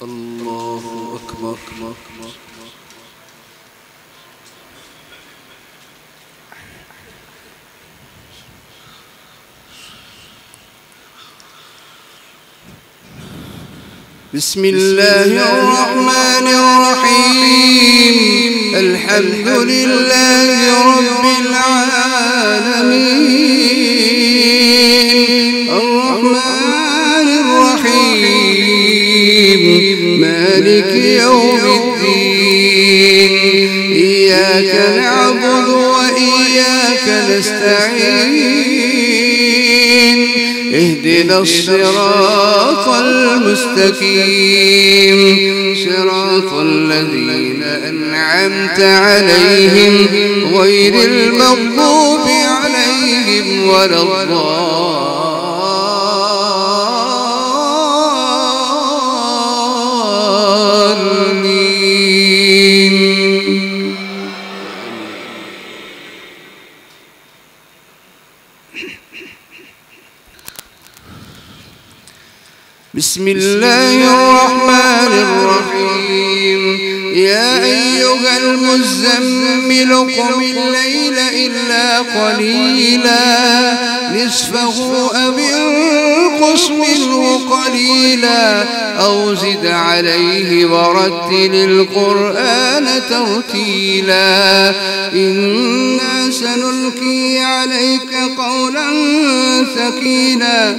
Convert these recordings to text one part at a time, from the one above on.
الله أكبر. بسم الله الرحمن الرحيم. الحمد لله رب العالمين الرحمن الرحيم مالك يوم الدين إياك نعبد وإياك نستعين اهدنا الصراط المستقيم صراط الذين أنعمت عليهم غير المغضوب عليهم ولا الضالين. بسم الله الرحمن الرحيم. يا أيها المزمل قم الليل إلا قليلا نصفه أو انقص منه قليلا أو زد عليه ورتل القرآن ترتيلا إنا سنلقي عليك قولا ثقيلا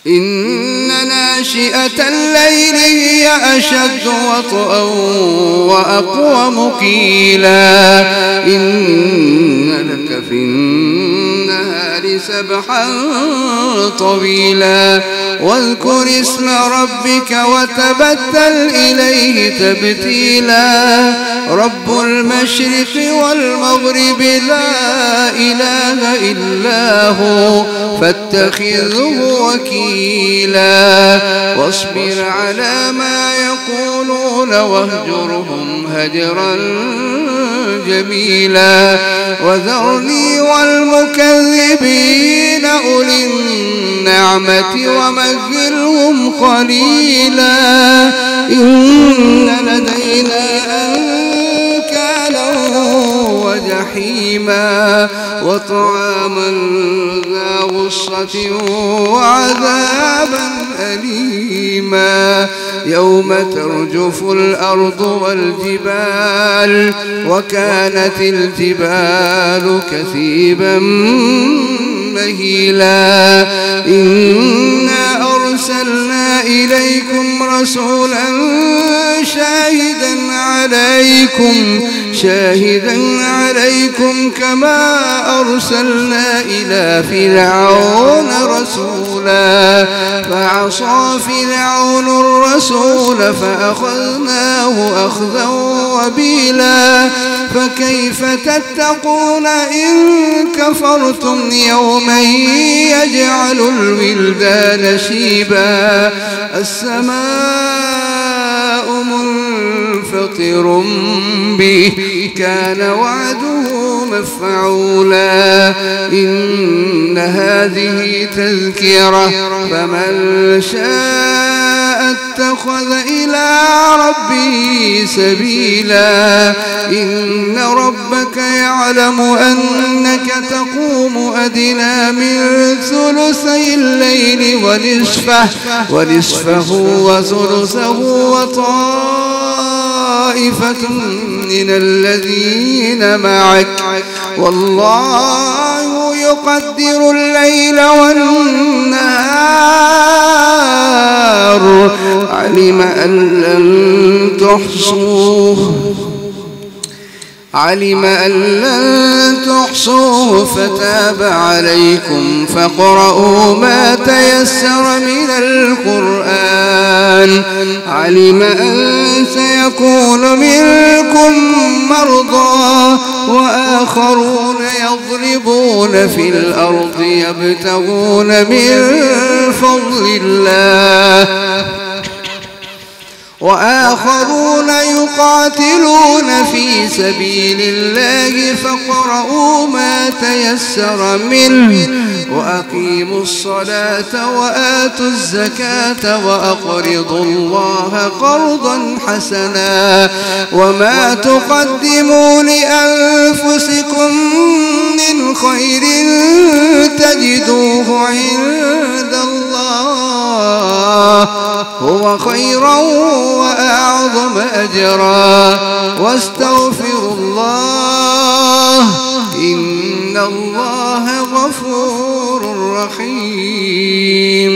إن ناشئة الليل هي أشد وطئا وأقوم قيلا إن لك في النهار سبحا طويلا واذكر اسم ربك وتبتل إليه تبتيلا رب المشرق والمغرب لا إله إلا هو فاتخذه وكيلا واصبر على ما يقولون واهجرهم هجرا جميلا وذرني والمكذبين أولي النعمة ومهلهم قليلا إن لدينا أنكالا وجحيما وطعاما ذا غصة وعذابا أليما يوم ترجف الأرض والجبال وكانت الجبال كثيبا مهيلا إنا أرسلنا إليكم رسولا شاهدا عليكم كما أرسلنا إلى فرعون رسولا فعصى فرعون الرسول فأخذناه أخذا وبيلا فكيف تتقون إن كفرتم يوما يجعل الولدان شيبا السماء منفطر به كان وعده مفعولا إن هذه تذكرة فمن شاء اتخذ إلى ربه سبيلا إن ربك يعلم أنك تقوم أدنى من ثلثي الليل ونصفه وثلثه وطائفة من الذين معك والله يقدر الليل والنهار علم أن لن تحصوه فتاب عليكم فاقرؤوا ما تيسر من القرآن علم أن سيكون منكم مرضى وآخرون يضربون في الأرض يبتغون من فضل الله وآخرون يقاتلون في سبيل الله فاقرؤوا ما تيسر منه وأقيموا الصلاة وآتوا الزكاة وأقرضوا الله قرضا حسنا وما تقدموا لأنفسكم من خير تجدوه عند الله هو خيرا وأعظم أجرا واستغفروا الله إن الله غفور رحيم.